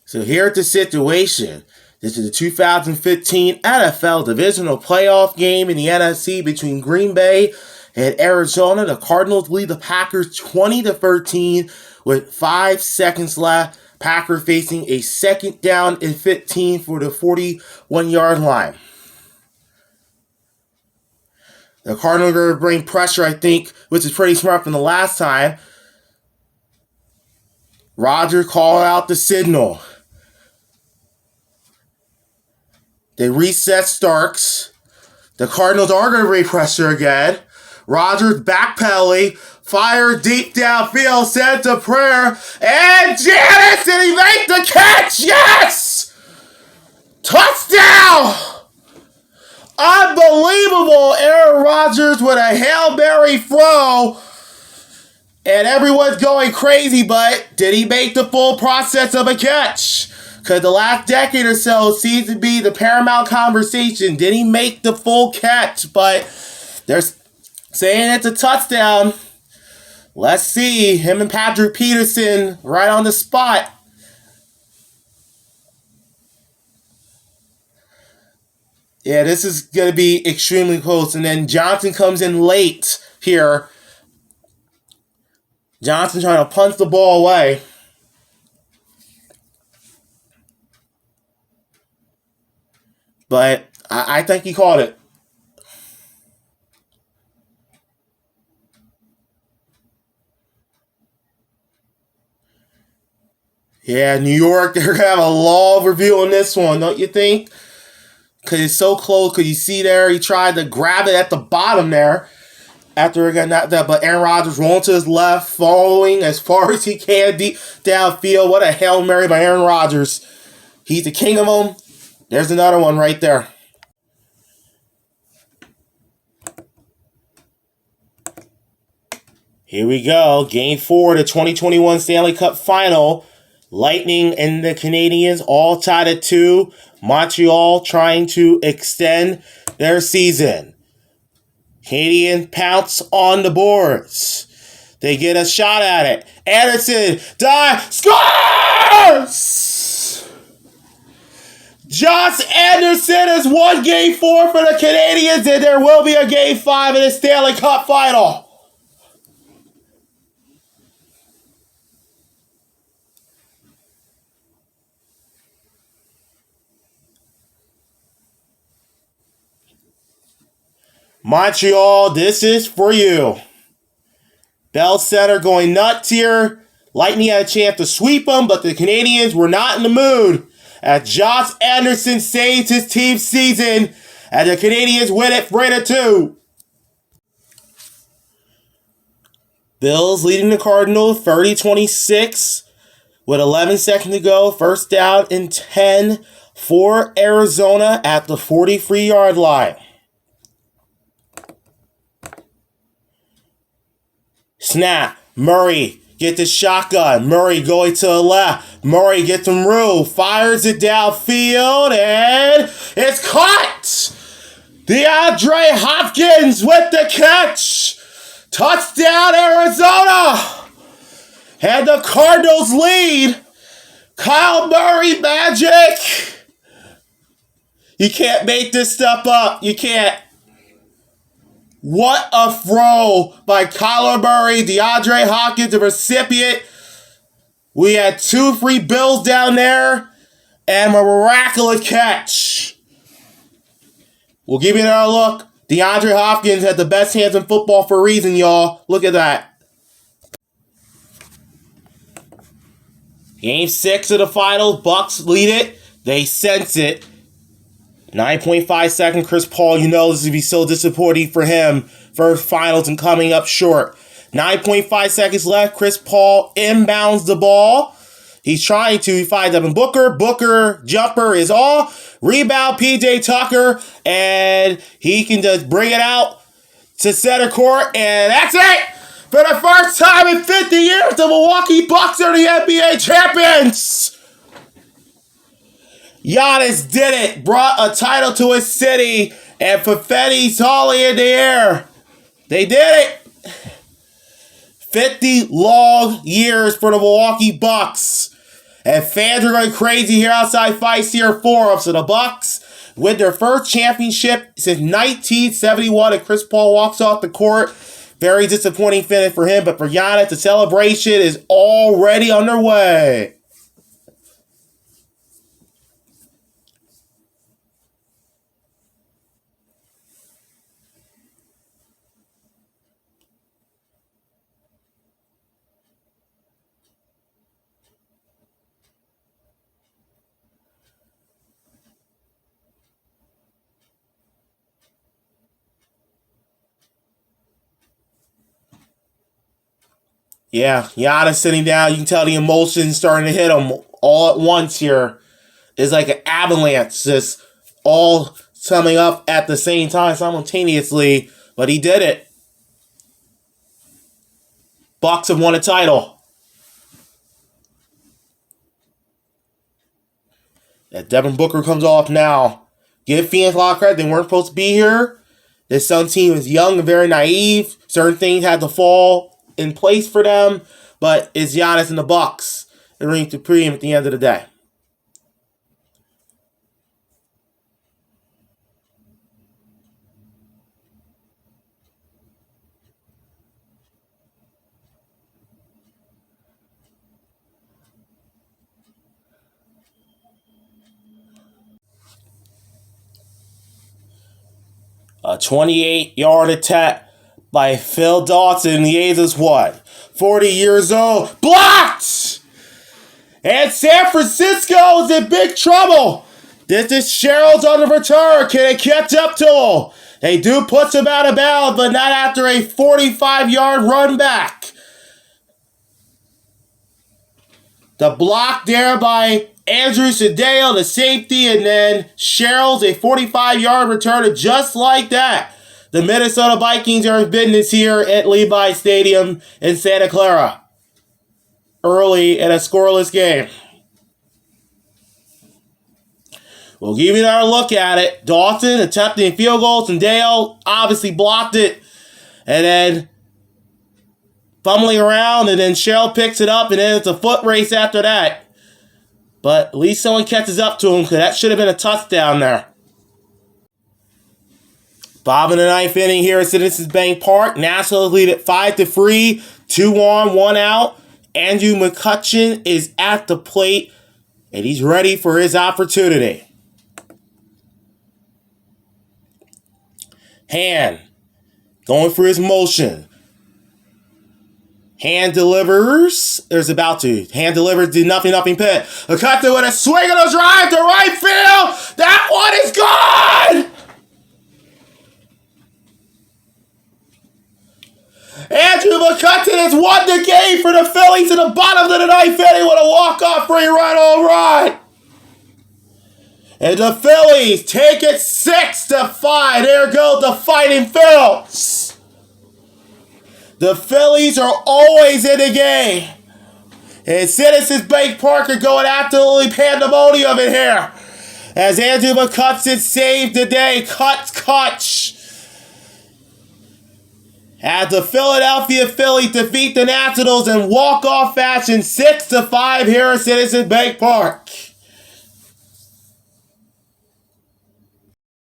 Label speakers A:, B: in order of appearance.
A: So here's the situation. This is the 2015 NFL Divisional Playoff game in the NFC between Green Bay and Arizona. The Cardinals lead the Packers 20-13 with 5 seconds left. Packers facing a second down and 15 for the 41-yard line. The Cardinals are going to bring pressure, I think, which is pretty smart from the last time. Rodgers called out the signal. They reset Starks. The Cardinals are going to bring pressure again. Rodgers backpedaling, fire deep downfield, sends a prayer, and Janis, did he make the catch? Yes! Touchdown! Unbelievable! Aaron Rodgers with a Hail Mary throw, and everyone's going crazy, but did he make the full process of a catch? Because the last decade or so seems to be the paramount conversation. Did he make the full catch? But they're saying it's a touchdown. Let's see. Him and Patrick Peterson right on the spot. Yeah, this is going to be extremely close. And then Johnson comes in late here. Johnson trying to punch the ball away. But I think he caught it. Yeah, New York, they're going to have a long review on this one, don't you think? Because it's so close. Because you see there, he tried to grab it at the bottom there. After again that, but Aaron Rodgers rolling to his left, following as far as he can deep downfield. What a Hail Mary by Aaron Rodgers. He's the king of them. There's another one right there. Here we go. Game 4 of the 2021 Stanley Cup Final. Lightning and the Canadiens all tied at 2. Montreal trying to extend their season. Canadian pounce on the boards. They get a shot at it. Anderson, scores! Josh Anderson has won Game 4 for the Canadiens, and there will be a Game 5 in the Stanley Cup Final. Montreal, this is for you. Bell Center going nuts here. Lightning had a chance to sweep them, but the Canadiens were not in the mood. As Josh Anderson saves his team's season, and the Canadiens win it 3-2. Bills leading the Cardinals 30-26 with 11 seconds to go. First down and 10 for Arizona at the 43-yard line. Snap. Murray get the shotgun. Murray going to the left. Murray gets some room. Fires it downfield. And it's caught. DeAndre Hopkins with the catch. Touchdown, Arizona. And the Cardinals lead. Kyle Murray magic. You can't make this stuff up. You can't. What a throw by Kyler Murray, DeAndre Hopkins, the recipient. We had 2 free Bills down there and a miraculous catch. We'll give you another look. DeAndre Hopkins had the best hands in football for a reason, y'all. Look at that. Game 6 of the finals. Bucks lead it. They sense it. 9.5 second Chris Paul, you know this would be so disappointing for him. First finals and coming up short. 9.5 seconds left. Chris Paul inbounds the ball. He's trying to. He finds Devin Booker. Booker jumper is off. Rebound PJ Tucker. And he can just bring it out to center court. And that's it. For the first time in 50 years, the Milwaukee Bucks are the NBA champions. Giannis did it, brought a title to his city, and confetti's all in the air. They did it. 50 long years for the Milwaukee Bucks. And fans are going crazy here outside Fight Tier Forum. So the Bucks win their first championship since 1971, and Chris Paul walks off the court. Very disappointing finish for him, but for Giannis, the celebration is already underway. Yeah, Giannis sitting down. You can tell the emotions starting to hit him all at once here. It's like an avalanche, just all coming up at the same time simultaneously. But he did it. Bucks have won a title. That Devin Booker comes off now. Give Phoenix a lot of credit. They weren't supposed to be here. This Sun team is young and very naive. Certain things had to fall in place for them, but it's Giannis and the Bucks that reign supreme at the end of the day. A 28-yard attack by Phil Dawson. The age is what? 40 years old. Blocked! And San Francisco is in big trouble. This is Sherrill's on the return. Can it catch up to him? They do put him out of bounds, but not after a 45-yard run back. The block there by Andrew Sadeo, the safety, and then Sherrill's a 45-yard return just like that. The Minnesota Vikings are in business here at Levi Stadium in Santa Clara. Early in a scoreless game. We'll give you another look at it. Dawson attempting field goals, and Dale obviously blocked it. And then fumbling around, and then Sherrill picks it up, and then it's a foot race after that. But at least someone catches up to him, because that should have been a touchdown there. Bottom of the ninth inning here at Citizens Bank Park. Nationals lead at 5-3. 2 on, 1 out. Andrew McCutchen is at the plate, and he's ready for his opportunity. Hand going for his motion. Hand delivers. Hand delivers the nothing pit. McCutchen with a swing and a drive to right field. That one is gone. Andrew McCutchen has won the game for the Phillies in the bottom of the ninth inning with a walk-off three-run home run. And the Phillies take it 6-5. There goes the Fighting Phils. The Phillies are always in the game. And Citizens Bank Park are going absolutely pandemonium in here. As Andrew McCutchen saved the day. Clutch. As the Philadelphia Phillies defeat the Nationals in walk-off fashion 6-5 here at Citizens Bank Park.